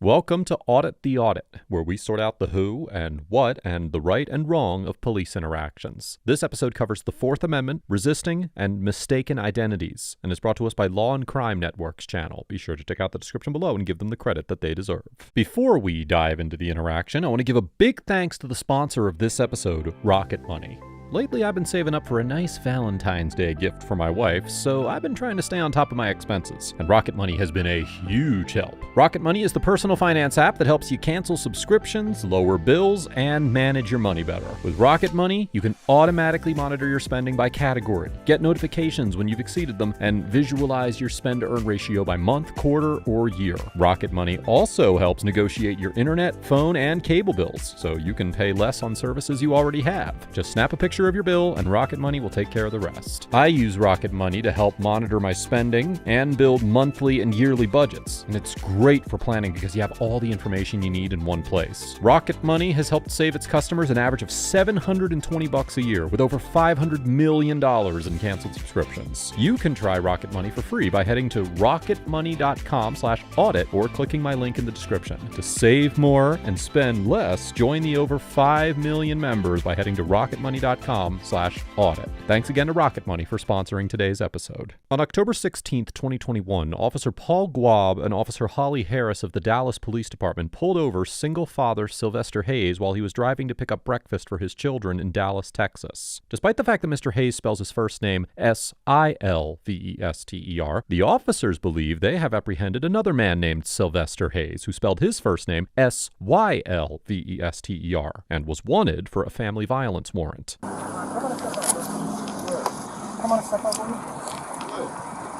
Welcome to Audit the Audit, where we sort out the who and what and the right and wrong of police interactions. This episode covers the Fourth Amendment, resisting, and mistaken identities, and is brought to us by Law and Crime Network's channel. Be sure to check out the description below and give them the credit that they deserve. Before we dive into the interaction, I want to give a big thanks to the sponsor of this episode, Rocket Money. Lately, I've been saving up for a nice Valentine's Day gift for my wife, so I've been trying to stay on top of my expenses, and Rocket Money has been a huge help. Rocket Money is the personal finance app that helps you cancel subscriptions, lower bills, and manage your money better. With Rocket Money, you can automatically monitor your spending by category, get notifications when you've exceeded them, and visualize your spend-to-earn ratio by month, quarter, or year. Rocket Money also helps negotiate your internet, phone, and cable bills, so you can pay less on services you already have. Just snap a picture of your bill and Rocket Money will take care of the rest. I use Rocket Money to help monitor my spending and build monthly and yearly budgets, and it's great for planning because you have all the information you need in one place. Rocket Money has helped save its customers an average of $720 a year with over $500 million in canceled subscriptions. You can try Rocket Money for free by heading to rocketmoney.com/audit or clicking my link in the description. To save more and spend less, join the over 5 million members by heading to rocketmoney.com/audit. Thanks again to Rocket Money for sponsoring today's episode. On October 16th, 2021, Officer Paul Guab and Officer Holly Harris of the Dallas Police Department pulled over single father Sylvester Hayes while he was driving to pick up breakfast for his children in Dallas, Texas. Despite the fact that Mr. Hayes spells his first name Silvester, the officers believe they have apprehended another man named Sylvester Hayes who spelled his first name Sylvester and was wanted for a family violence warrant. Come on, step up on me.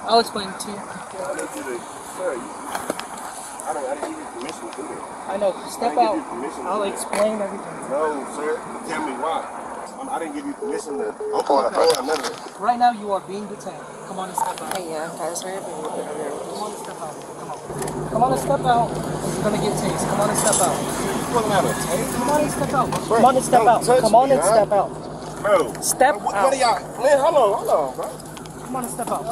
I'll explain it to you. I didn't give you permission to do that. I know. Step out. I'll explain everything. No, sir. Tell me why. I didn't give you permission to open my car. None of it. Right now, you are being detained. Come on and step out. Hey, yeah, I'm sorry. Come on and step out. Come on. Come on and step out. You're going to get tased. Come on and step out. Come on and step out. Come on and step out. Come on and step out. Bro. Step out. What are y'all? Man, hold on, bro. Come on and step out.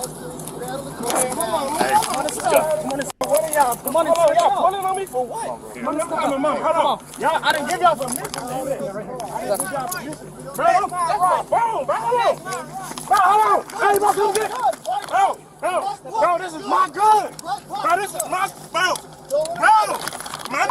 Come on, man. Come on and step out. Come on and step out. What are y'all? Come on and step out. Y'all pulling on me for what? Come on and step out. Hold on. Y'all, I didn't give y'all permission. Bro, hold on. Hey, bro, come get. Bro, this is my gun. Bro, this is my. My.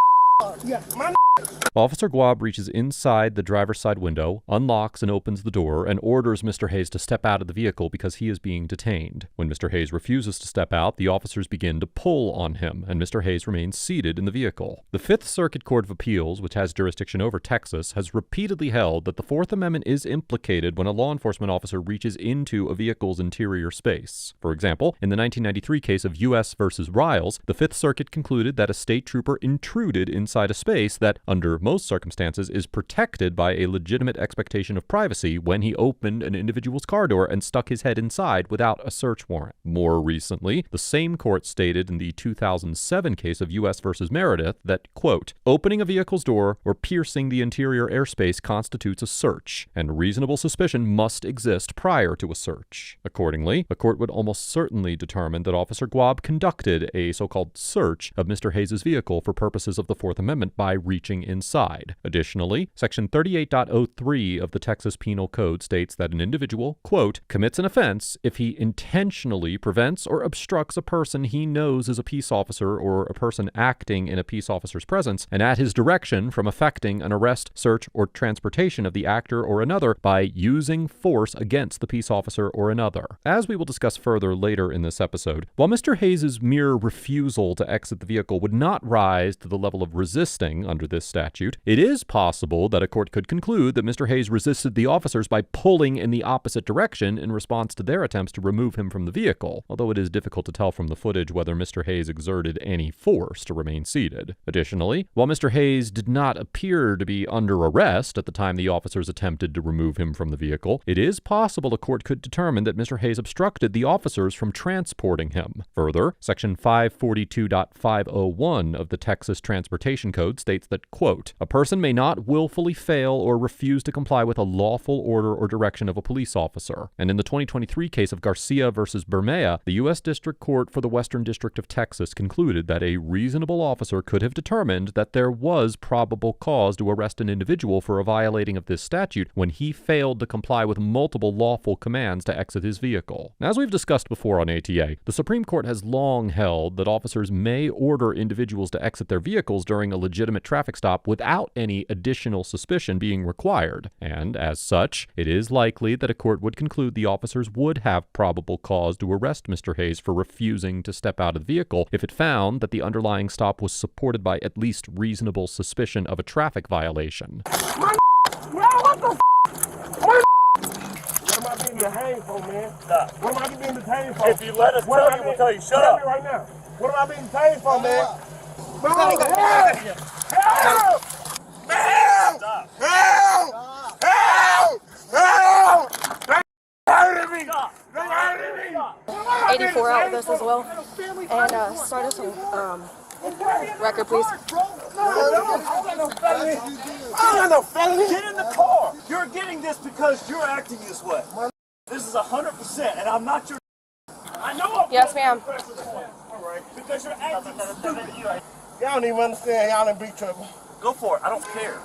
Officer Guab reaches inside the driver's side window, unlocks and opens the door, and orders Mr. Hayes to step out of the vehicle because he is being detained. When Mr. Hayes refuses to step out, the officers begin to pull on him, and Mr. Hayes remains seated in the vehicle. The Fifth Circuit Court of Appeals, which has jurisdiction over Texas, has repeatedly held that the Fourth Amendment is implicated when a law enforcement officer reaches into a vehicle's interior space. For example, in the 1993 case of U.S. v. Riles, the Fifth Circuit concluded that a state trooper intruded inside a space that, under most circumstances, is protected by a legitimate expectation of privacy when he opened an individual's car door and stuck his head inside without a search warrant. More recently, the same court stated in the 2007 case of U.S. v. Meredith that, quote, opening a vehicle's door or piercing the interior airspace constitutes a search, and reasonable suspicion must exist prior to a search. Accordingly, a court would almost certainly determine that Officer Guab conducted a so-called search of Mr. Hayes' vehicle for purposes of the Fourth Amendment by reaching inside. Additionally, Section 38.03 of the Texas Penal Code states that an individual, quote, commits an offense if he intentionally prevents or obstructs a person he knows is a peace officer or a person acting in a peace officer's presence and at his direction from effecting an arrest, search, or transportation of the actor or another by using force against the peace officer or another. As we will discuss further later in this episode, while Mr. Hayes' mere refusal to exit the vehicle would not rise to the level of resisting under this statute, it is possible that a court could conclude that Mr. Hayes resisted the officers by pulling in the opposite direction in response to their attempts to remove him from the vehicle, although it is difficult to tell from the footage whether Mr. Hayes exerted any force to remain seated. Additionally, while Mr. Hayes did not appear to be under arrest at the time the officers attempted to remove him from the vehicle, it is possible a court could determine that Mr. Hayes obstructed the officers from transporting him. Further, Section 542.501 of the Texas Transportation Code states that, quote, "A person may not willfully fail or refuse to comply with a lawful order or direction of a police officer." And in the 2023 case of Garcia versus Bermea, the U.S. District Court for the Western District of Texas concluded that a reasonable officer could have determined that there was probable cause to arrest an individual for a violating of this statute when he failed to comply with multiple lawful commands to exit his vehicle. As we've discussed before on ATA, the Supreme Court has long held that officers may order individuals to exit their vehicles during a legitimate traffic stop without any additional suspicion being required, and as such, it is likely that a court would conclude the officers would have probable cause to arrest Mr. Hayes for refusing to step out of the vehicle if it found that the underlying stop was supported by at least reasonable suspicion of a traffic violation. What am I being detained for, man? Stop. What am I being detained for? If you let us tell you, we'll tell you. Shut up. Right now. What am I being detained for, man? Help! Help! Help! Help! Help! They hurting me! They hurting me! 84 out with us as well. And start us on record, please. I don't know, felony. Get in the car. You're getting this because you're acting this way. This is 100%, and I'm not your. I know. Yes, ma'am. Because you're acting stupid. Y'all don't even understand. Y'all in big trouble. Go for it. I don't care.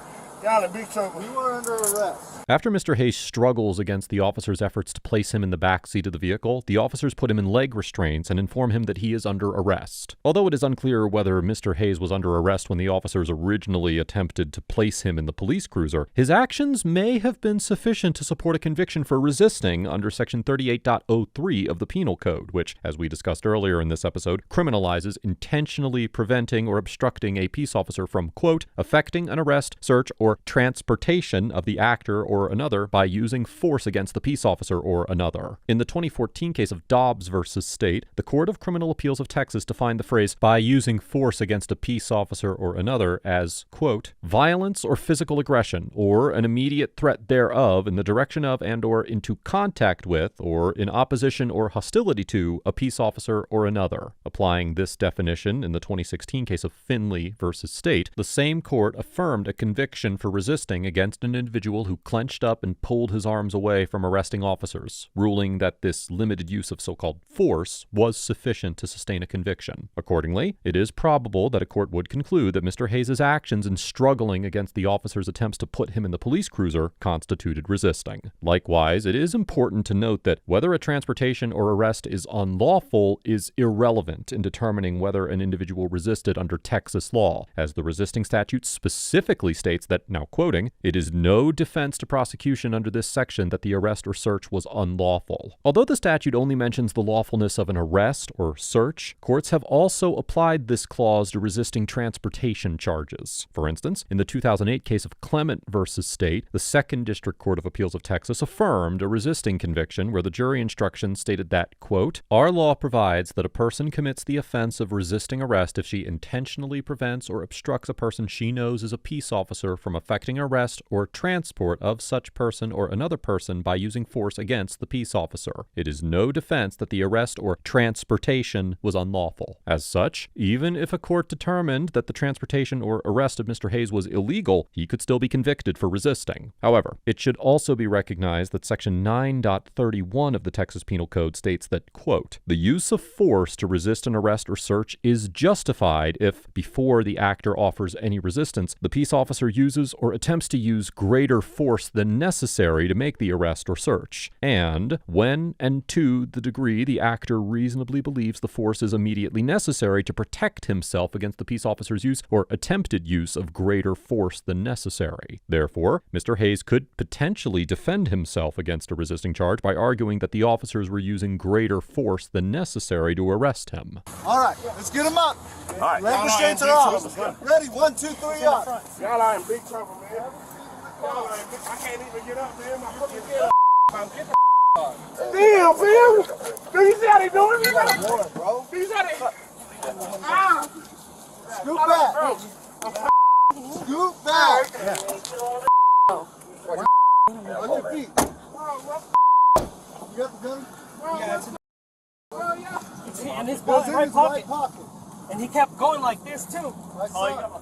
Y'all in big trouble. You are under arrest. After Mr. Hayes struggles against the officers' efforts to place him in the back seat of the vehicle, the officers put him in leg restraints and inform him that he is under arrest. Although it is unclear whether Mr. Hayes was under arrest when the officers originally attempted to place him in the police cruiser, his actions may have been sufficient to support a conviction for resisting under Section 38.03 of the Penal Code, which, as we discussed earlier in this episode, criminalizes intentionally preventing or obstructing a peace officer from, quote, "effecting an arrest, search, or transportation of the actor or another by using force against the peace officer or another." In the 2014 case of Dobbs versus State, the Court of Criminal Appeals of Texas defined the phrase "by using force against a peace officer or another" as, quote, "violence or physical aggression or an immediate threat thereof in the direction of and or into contact with or in opposition or hostility to a peace officer or another." Applying this definition in the 2016 case of Finley versus State, the same court affirmed a conviction for resisting against an individual who clenched up and pulled his arms away from arresting officers, ruling that this limited use of so-called force was sufficient to sustain a conviction. Accordingly, it is probable that a court would conclude that Mr. Hayes' actions in struggling against the officers' attempts to put him in the police cruiser constituted resisting. Likewise, it is important to note that whether a transportation or arrest is unlawful is irrelevant in determining whether an individual resisted under Texas law, as the resisting statute specifically states that, now quoting, "it is no defense to prosecution under this section that the arrest or search was unlawful." Although the statute only mentions the lawfulness of an arrest or search, courts have also applied this clause to resisting transportation charges. For instance, in the 2008 case of Clement versus State, the Second District Court of Appeals of Texas affirmed a resisting conviction where the jury instructions stated that, quote, "our law provides that a person commits the offense of resisting arrest if she intentionally prevents or obstructs a person she knows is a peace officer from effecting arrest or transport of such person or another person by using force against the peace officer. It is no defense that the arrest or transportation was unlawful." As such, even if a court determined that the transportation or arrest of Mr. Hayes was illegal, he could still be convicted for resisting. However, it should also be recognized that Section 9.31 of the Texas Penal Code states that, quote, "the use of force to resist an arrest or search is justified if, before the actor offers any resistance, the peace officer uses or attempts to use greater force than necessary to make the arrest or search, and when and to the degree the actor reasonably believes the force is immediately necessary to protect himself against the peace officer's use or attempted use of greater force than necessary." Therefore, Mr. Hayes could potentially defend himself against a resisting charge by arguing that the officers were using greater force than necessary to arrest him. All right, let's get him up. All right. Leg restraints are off. Ready? 1, 2, 3, up. Y'all are in big trouble, man. Y'all are in big. I can't even get up, man. My fucking get Damn, man. Do you see how they doing me? More, bro. Do you see how they? Ah. Scoot back. Scoot back. On your feet. You got the gun? It's in his Goes in his right pocket. And he kept going like this too.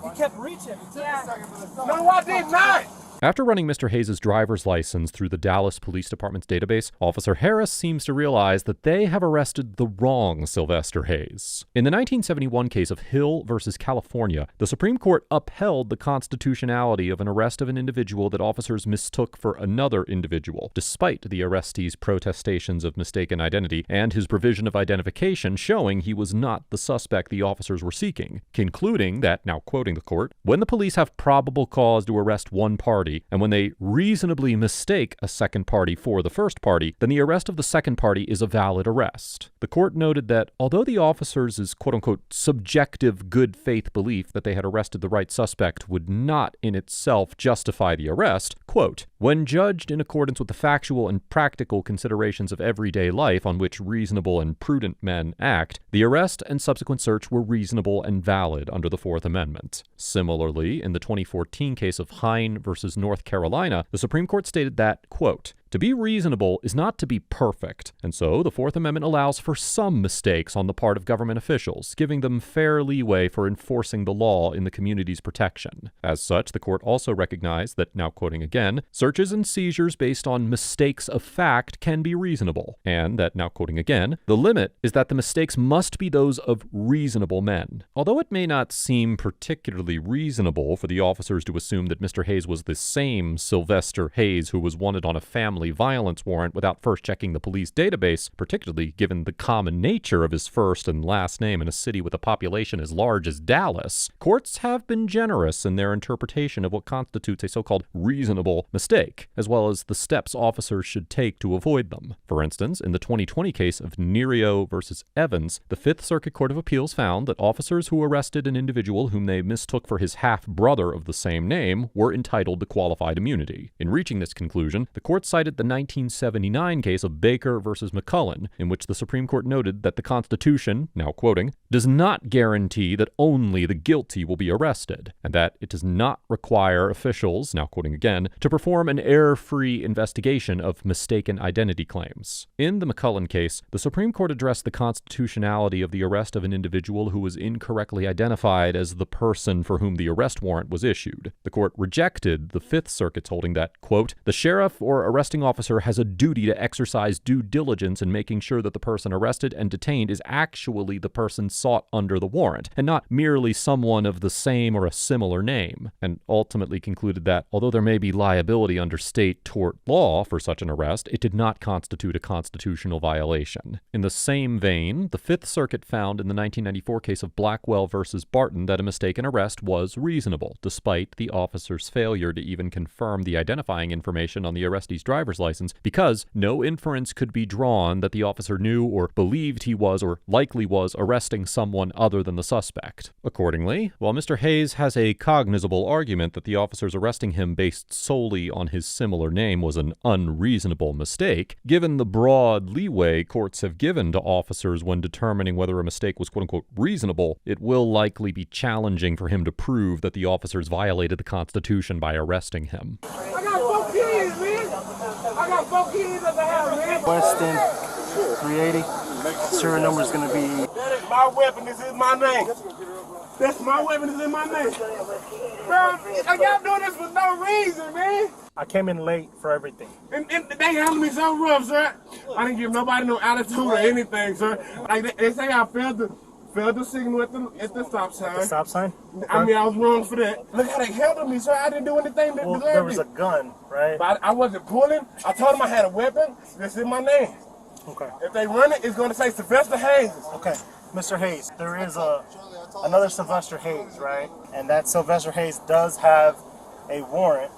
He kept reaching. No, I did not. After running Mr. Hayes' driver's license through the Dallas Police Department's database, Officer Harris seems to realize that they have arrested the wrong Sylvester Hayes. In the 1971 case of Hill versus California, the Supreme Court upheld the constitutionality of an arrest of an individual that officers mistook for another individual, despite the arrestee's protestations of mistaken identity and his provision of identification showing he was not the suspect the officers were seeking, concluding that, now quoting the court, when the police have probable cause to arrest one party, and when they reasonably mistake a second party for the first party, then the arrest of the second party is a valid arrest. The court noted that although the officers' quote-unquote subjective good faith belief that they had arrested the right suspect would not in itself justify the arrest, quote, when judged in accordance with the factual and practical considerations of everyday life on which reasonable and prudent men act, the arrest and subsequent search were reasonable and valid under the Fourth Amendment. Similarly, in the 2014 case of Hine versus North Carolina, the Supreme Court stated that, quote, to be reasonable is not to be perfect, and so the Fourth Amendment allows for some mistakes on the part of government officials, giving them fair leeway for enforcing the law in the community's protection. As such, the court also recognized that, now quoting again, searches and seizures based on mistakes of fact can be reasonable, and that, now quoting again, the limit is that the mistakes must be those of reasonable men. Although it may not seem particularly reasonable for the officers to assume that Mr. Hayes was the same Sylvester Hayes who was wanted on a family violence warrant without first checking the police database, particularly given the common nature of his first and last name in a city with a population as large as Dallas, courts have been generous in their interpretation of what constitutes a so-called reasonable mistake, as well as the steps officers should take to avoid them. For instance, in the 2020 case of Nerio versus Evans, the Fifth Circuit Court of Appeals found that officers who arrested an individual whom they mistook for his half-brother of the same name were entitled to qualified immunity. In reaching this conclusion, the court cited the 1979 case of Baker versus McCullen, in which the Supreme Court noted that the Constitution, now quoting, does not guarantee that only the guilty will be arrested, and that it does not require officials, now quoting again, to perform an error-free investigation of mistaken identity claims. In the McCullen case, the Supreme Court addressed the constitutionality of the arrest of an individual who was incorrectly identified as the person for whom the arrest warrant was issued. The court rejected the Fifth Circuit's holding that, quote, the sheriff or arresting officer has a duty to exercise due diligence in making sure that the person arrested and detained is actually the person sought under the warrant, and not merely someone of the same or a similar name, and ultimately concluded that, although there may be liability under state tort law for such an arrest, it did not constitute a constitutional violation. In the same vein, the Fifth Circuit found in the 1994 case of Blackwell versus Barton that a mistaken arrest was reasonable, despite the officer's failure to even confirm the identifying information on the arrestee's driver's license, because no inference could be drawn that the officer knew or believed he was or likely was arresting someone other than the suspect. Accordingly, while Mr. Hayes has a cognizable argument that the officers arresting him based solely on his similar name was an unreasonable mistake, given the broad leeway courts have given to officers when determining whether a mistake was quote-unquote reasonable, it will likely be challenging for him to prove that the officers violated the Constitution by arresting him. I got 4 kids, man. I got 4 kids at the house, man. Weston 380. Serial number is going to be. That is my weapon. This is my name. That's my weapon. This is my name. Bro, y'all doing this for no reason, man. I came in late for everything. And they handled me so rough, sir. I didn't give nobody no attitude or anything, sir. Like they say I failed the signal at the stop sign. The stop sign? I mean, I was wrong for that. Look how they handled me, sir. I didn't do anything that Well, deserved there was me. a gun, right? But I wasn't pulling. I told them I had a weapon. This is my name. Okay. If they run it, it's going to say Sylvester Hayes. Okay. Mr. Hayes, there is another Sylvester Hayes, right? And that Sylvester Hayes does have a warrant.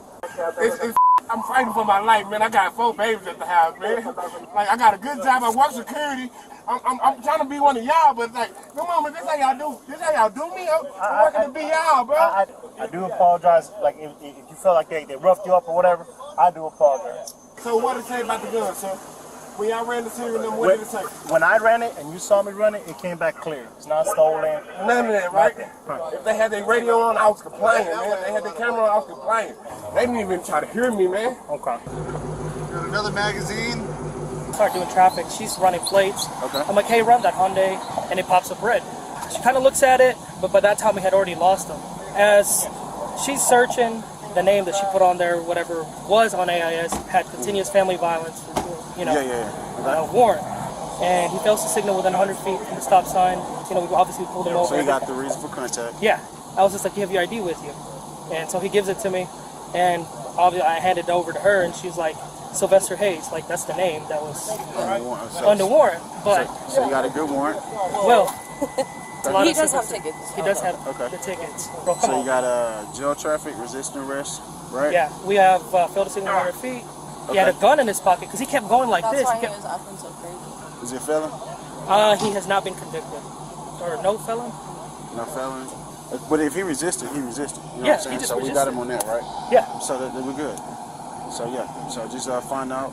I'm fighting for my life, man. I got 4 babies at the house, man. Like, I got a good job. I work security. I'm trying to be one of y'all, but like, come on, man, this how y'all do. This how y'all do me. I'm working to be y'all, bro. I do apologize. Like, if you feel like they roughed you up or whatever, I do apologize. So what did it say about the gun, sir? When y'all ran the serial number, what did it say? When I ran it and you saw me run it, it came back clear. It's not stolen. None of that, right? Right. If they had their radio on, I was complaining, man. If they had their camera on, I was complaining. They didn't even try to hear me, man. Okay. Got another magazine. Start doing traffic. She's running plates. Okay. I'm like, hey, run that Hyundai, and it pops up red. she kind of looks at it, but by that time we had already lost him. As she's searching, the name that she put on there, whatever was on AIS, had continuous family violence, warrant. And he fails to signal within 100 feet from the stop sign. We obviously pulled him over. So you got the reason for contact? Yeah. I was just like, you have your ID with you. And so he gives it to me, and obviously I handed it over to her, and she's like, Sylvester Hayes, like that's the name that was under warrant. But so you got a good warrant? Well, he does have tickets. He does have the tickets. Bro, so you got a jail traffic, resisting arrest, right? Yeah, we have failed to signal 100 feet. He had a gun in his pocket because he kept going like That's this. Why he was acting so crazy. Is he a felon? He has not been convicted. Or no felon? No felon. But if he resisted, he resisted. You know what I'm saying? He just so resisted. We got him on that, right? Yeah. So that we're good. So yeah. So just find out.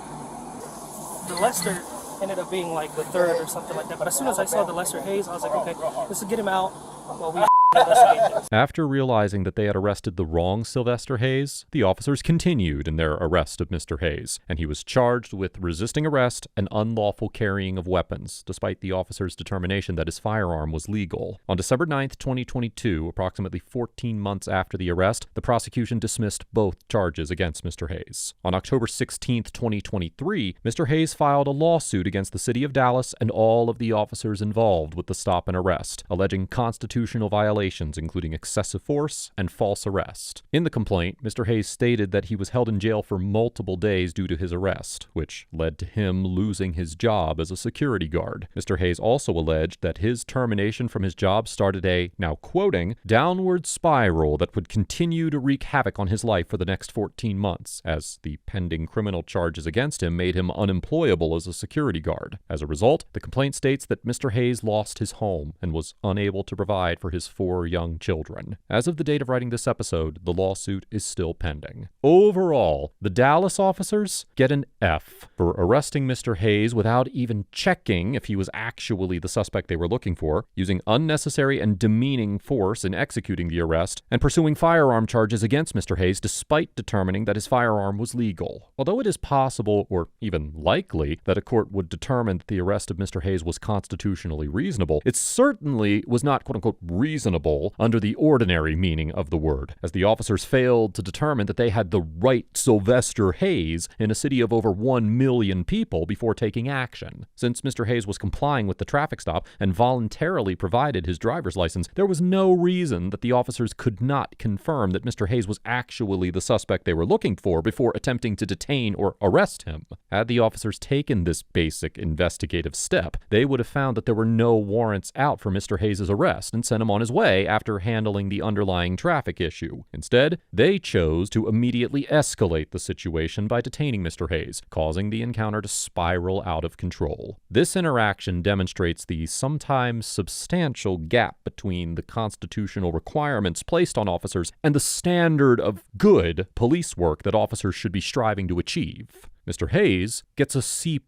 The Lester ended up being like the third or something like that. But as soon as I saw the Lester Hayes, I was like, okay, let's get him out while we investigate this. After realizing that they had arrested the wrong Sylvester Hayes, the officers continued in their arrest of Mr. Hayes, and he was charged with resisting arrest and unlawful carrying of weapons, despite the officers' determination that his firearm was legal. On December 9th, 2022, approximately 14 months after the arrest, the prosecution dismissed both charges against Mr. Hayes. On October 16th, 2023, Mr. Hayes filed a lawsuit against the city of Dallas and all of the officers involved with the stop and arrest, alleging constitutional violations, including excessive force and false arrest. In the complaint, Mr. Hayes stated that he was held in jail for multiple days due to his arrest, which led to him losing his job as a security guard. Mr. Hayes also alleged that his termination from his job started a, now quoting, downward spiral that would continue to wreak havoc on his life for the next 14 months, as the pending criminal charges against him made him unemployable as a security guard. As a result, the complaint states that Mr. Hayes lost his home and was unable to provide for his 4 young children. As of the date of writing this episode, the lawsuit is still pending. Overall, the Dallas officers get an F for arresting Mr. Hayes without even checking if he was actually the suspect they were looking for, using unnecessary and demeaning force in executing the arrest, and pursuing firearm charges against Mr. Hayes despite determining that his firearm was legal. Although it is possible, or even likely, that a court would determine that the arrest of Mr. Hayes was constitutionally reasonable, it certainly was not quote-unquote reasonable under the ordinary meaning of the word, as the officers failed to determine that they had the right Sylvester Hayes in a city of over 1 million people before taking action. Since Mr. Hayes was complying with the traffic stop and voluntarily provided his driver's license, there was no reason that the officers could not confirm that Mr. Hayes was actually the suspect they were looking for before attempting to detain or arrest him. Had the officers taken this basic investigative step, they would have found that there were no warrants out for Mr. Hayes' arrest and sent him on his way after handling the underlying traffic issue. Instead, they chose to immediately escalate the situation by detaining Mr. Hayes, causing the encounter to spiral out of control. This interaction demonstrates the sometimes substantial gap between the constitutional requirements placed on officers and the standard of good police work that officers should be striving to achieve. Mr. Hayes gets a C+,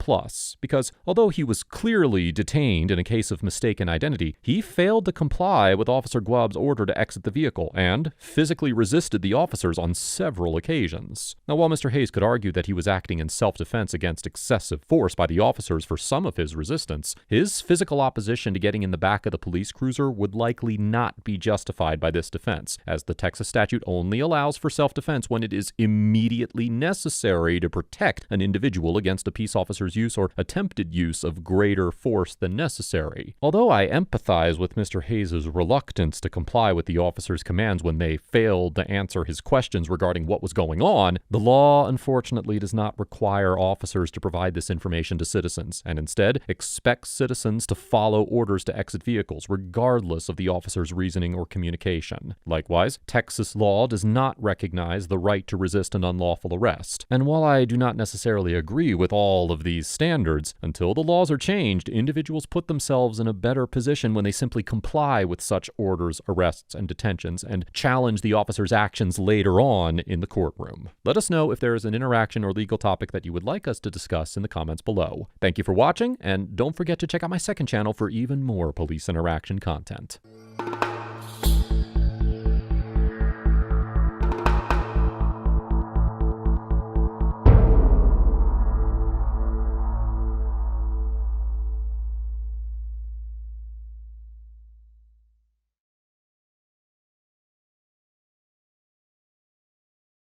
because although he was clearly detained in a case of mistaken identity, he failed to comply with Officer Guab's order to exit the vehicle and physically resisted the officers on several occasions. Now, while Mr. Hayes could argue that he was acting in self-defense against excessive force by the officers for some of his resistance, his physical opposition to getting in the back of the police cruiser would likely not be justified by this defense, as the Texas statute only allows for self-defense when it is immediately necessary to protect an individual against a peace officer's use or attempted use of greater force than necessary. Although I empathize with Mr. Hayes' reluctance to comply with the officer's commands when they failed to answer his questions regarding what was going on, the law unfortunately does not require officers to provide this information to citizens, and instead expects citizens to follow orders to exit vehicles, regardless of the officer's reasoning or communication. Likewise, Texas law does not recognize the right to resist an unlawful arrest, and while I do not necessarily agree with all of these standards, until the laws are changed, individuals put themselves in a better position when they simply comply with such orders, arrests, and detentions, and challenge the officer's actions later on in the courtroom. Let us know if there is an interaction or legal topic that you would like us to discuss in the comments below. Thank you for watching, and don't forget to check out my second channel for even more police interaction content.